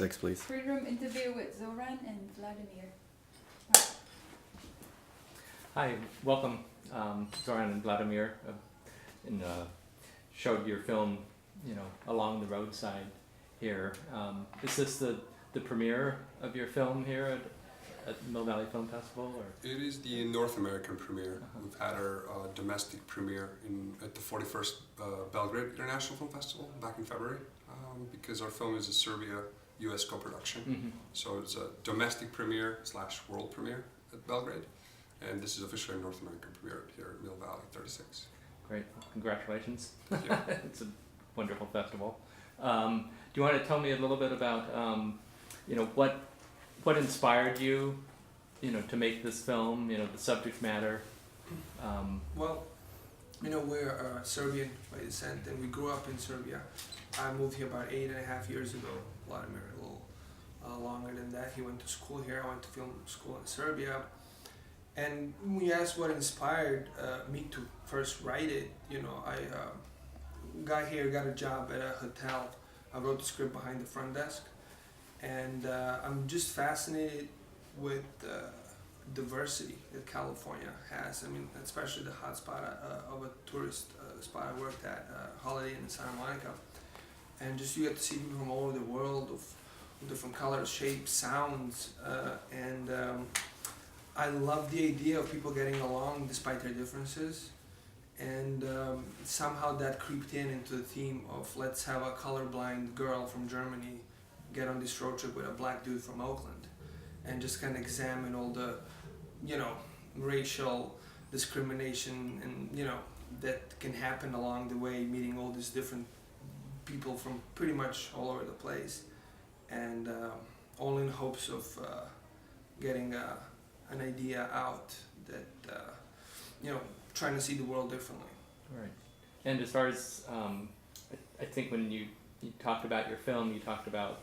Next, please. Pre-room interview with Zoran and Vladimir. Hi, welcome, Zoran and Vladimir, and showed your film, along the roadside here. Is this the premiere of your film here at Mill Valley Film Festival, or? It is the North American premiere. We've had our domestic premiere at the 41st Belgrade International Film Festival back in February, because our film is a Serbia-US co-production. Mm-hmm. So it's a domestic premiere / world premiere at Belgrade, and this is officially a North American premiere here at Mill Valley 36. Great, congratulations. Thank you. It's a wonderful festival. Do you want to tell me a little bit about, what inspired you, to make this film, the subject matter? Well, we're Serbian by descent, and we grew up in Serbia. I moved here about 8.5 years ago. Vladimir a little longer than that. He went to school here. I went to film school in Serbia. And we asked what inspired me to first write it. I got here, got a job at a hotel. I wrote the script behind the front desk. And I'm just fascinated with diversity that California has. I mean, especially the hotspot of a tourist spot I worked at, Holiday Inn in Santa Monica. And just you get to see people from all over the world of different colors, shapes, sounds, and I love the idea of people getting along despite their differences. And somehow that creeped into the theme of let's have a colorblind girl from Germany get on this road trip with a black dude from Oakland, and just kind of examine all the, racial discrimination and, that can happen along the way, meeting all these different people from pretty much all over the place, and all in hopes of getting an idea out that, trying to see the world differently. Right. And as far as, I think when you talked about your film, you talked about,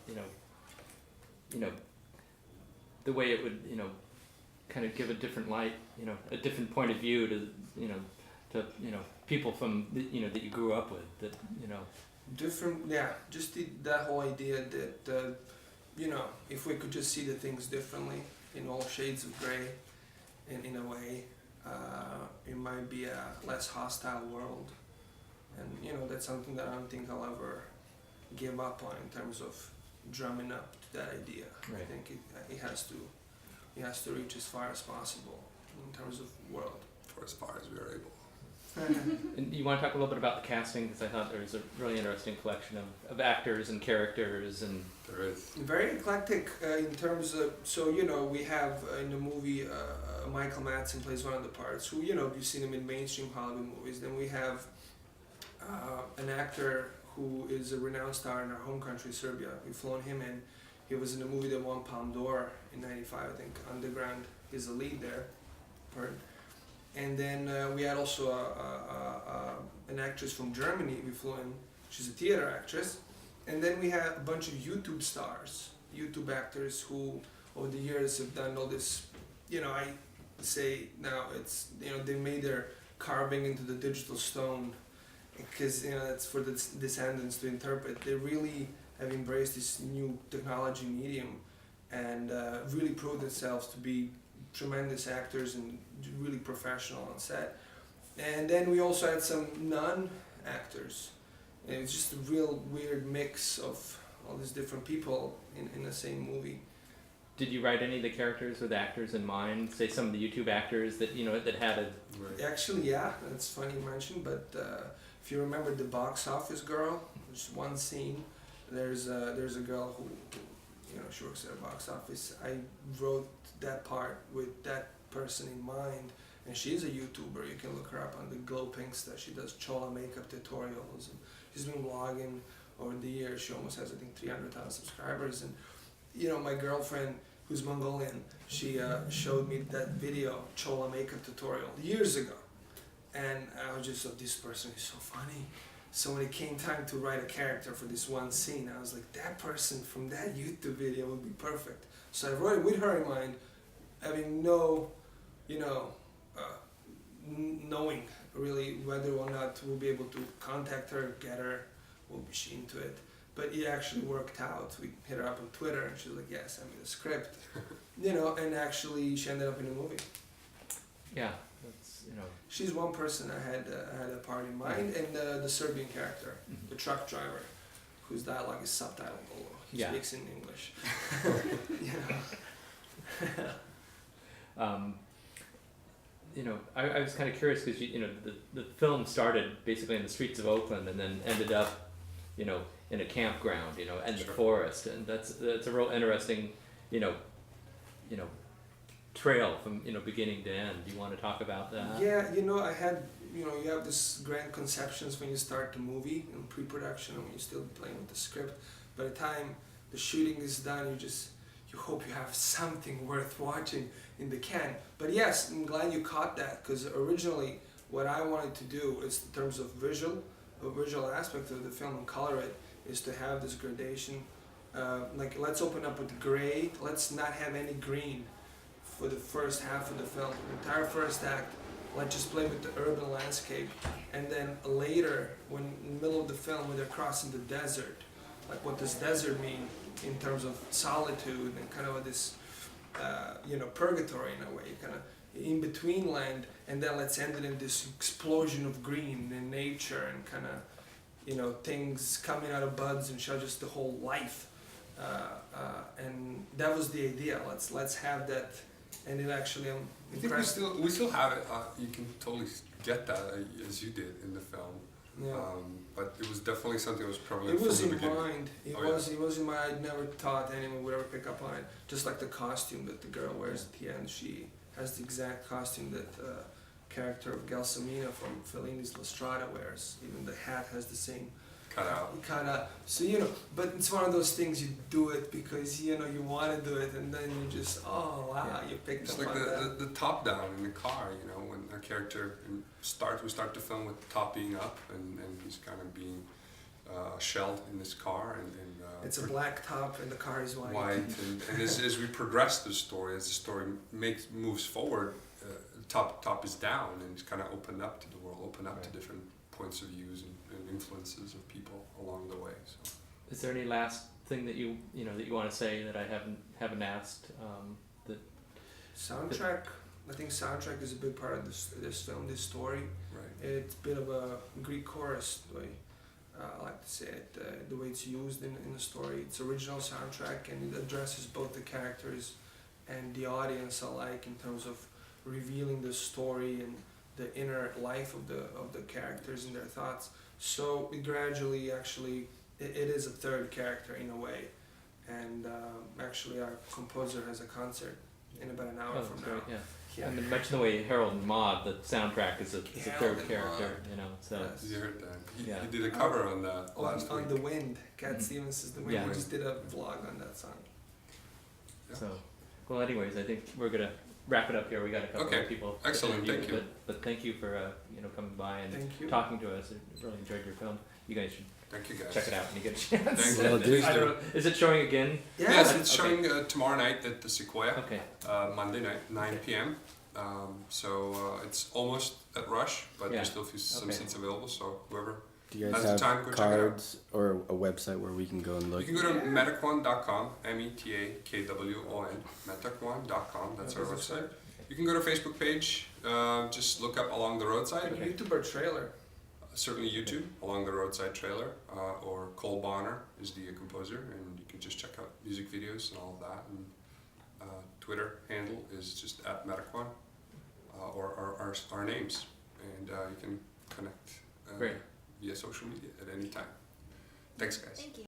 the way it would, kind of give a different light, a different point of view to people from, that you grew up with, that, Different, yeah, just that whole idea that, if we could just see the things differently, in all shades of gray, in a way, it might be a less hostile world. And, that's something that I don't think I'll ever give up on in terms of drumming up to that idea. Right. I think it has to reach as far as possible in terms of world. For as far as we are able. And you want to talk a little bit about the casting, because I thought there was a really interesting collection of actors and characters, and There is. Very eclectic in terms of, we have in the movie Michael Madsen plays one of the parts who, you've seen him in mainstream Hollywood movies. Then we have an actor who is a renowned star in our home country, Serbia. We've flown him in. He was in a movie that won Palme d'Or in '95, I think, Underground. He's the lead there. And then we had also an actress from Germany we flew in. She's a theater actress. And then we had a bunch of YouTube stars, YouTube actors who over the years have done all this, I say now it's, they made their carving into the digital stone because, it's for the descendants to interpret. They really have embraced this new technology medium and really proved themselves to be tremendous actors and really professional on set. And then we also had some non-actors. And it's just a real weird mix of all these different people in the same movie. did you write any of the characters with actors in mind? Say some of the YouTube actors that that had a. Right. Actually, yeah, that's funny you mentioned. But if you remember the box office girl, there's one scene. There's a girl who she works at a box office. I wrote that part with that person in mind, and she's a YouTuber. You can look her up on the Glow Pinksta. She does chola makeup tutorials, and she's been vlogging over the years. She almost has, I think, 300,000 subscribers. And my girlfriend, who's Mongolian, she showed me that video, chola makeup tutorial, years ago. And I was just like, this person is so funny. So when it came time to write a character for this one scene, I was like, that person from that YouTube video would be perfect. So I wrote it with her in mind, having no, knowing really whether or not we'll be able to contact her, get her, will be she into it. but it actually worked out. We hit her up on Twitter, and she was like, "Yes, send me the script," you know, and actually she ended up in the movie. Yeah, that's, you know. She's one person I had a part in mind, and the Serbian character, the truck driver, whose dialogue is subtitled, although he speaks in English. You know. You know, I was kind of curious because you know the film started basically in the streets of Oakland and then ended up, you know, in a campground, you know, and the forest, and that's a real interesting, you know, trail from, you know, beginning to end. Do you want to talk about that? Yeah, you know, I had, you know, you have this grand conceptions when you start the movie in pre-production and when you're still playing with the script. By the time the shooting is done, you hope you have something worth watching in the can. But yes, I'm glad you caught that, because originally what I wanted to do is, in terms of visual aspect of the film and color it, is to have this gradation. Like, let's open up with gray. Let's not have any green for the first half of the film. The entire first act, let's just play with the urban landscape. And then later, when in the middle of the film, when they're crossing the desert, like what does desert mean in terms of solitude and kind of this, you know, purgatory in a way, kind of in between land, and then let's end it in this explosion of green and nature and kind of, you know, things coming out of buds and show just the whole life. And that was the idea. Let's have that, and it actually, I'm impressed. I think we still have it. You can totally get that as you did in the film. Yeah. But it was definitely something that was prevalent It was from the in beginning. mind. It was in mind. I never thought anyone would ever pick up on it. Just like the costume that the girl wears at the end. She has the exact costume that the character of Gelsomina from Fellini's La Strada wears. Even the hat has the same cut out. So, you know, but it's one of those things, you do it because, you know, you want to do it, and then you just, oh wow, you picked It's up like on that. the top down in the car, you know, when a character we start the film with the top being up, and he's kind of being shelled in this car, and It's a black top and the car is white. and as we progress the story, as the story moves forward, top is down, and it's kind of opened up to the world, open up to different points of views and influences of people along the way. So, is there any last thing that you want to say that I haven't asked? Soundtrack. I think soundtrack is a big part of this film, this story. right. It's a bit of a Greek chorus, the way I like to say it, the way it's used in the story. It's original soundtrack, and it addresses both the characters and the audience alike in terms of revealing the story and the inner life of the characters and their thoughts. So it gradually, actually, it is a third character in a way. And actually, our composer has a concert in about an hour from now. Great, yeah. I mean, much in the way Harold and Maude, the soundtrack is a third character, you know. So Yes. You heard that. Yeah. You did a cover on that last On week. The Wind, Cat Stevens is The Wind. Yeah. We just did a vlog on that song. Yeah. So, well, anyways, I think we're gonna wrap it up here. We got a couple of people. to Excellent, interview, thank you. But thank you for coming by and Thank you. talking to us. I really enjoyed your film. You guys should Thank you, guys. check it out when you get a chance. Thank you. Will do. I don't know, is it showing again? Yeah. Yes, it's Okay. showing tomorrow night at the Sequoia, Okay. Monday night, 9 Okay. p.m. So it's almost at rush, but Yeah. there's still some Okay. seats available, so whoever. Do you guys That's the have time, go check it out. cards or a website where we can go and look? You can go to metakwon.com, METAKWON, metakwon.com, that's our website. You can go to Facebook page, just look up Along the Roadside, A YouTuber trailer. certainly YouTube, Along the Roadside trailer, or Cole Bonner is the composer, and you can just check out music videos and all of that. And Twitter handle is just @metakwon, or our names, and you can connect Great. via social media at any time. Thanks, guys. Thank you.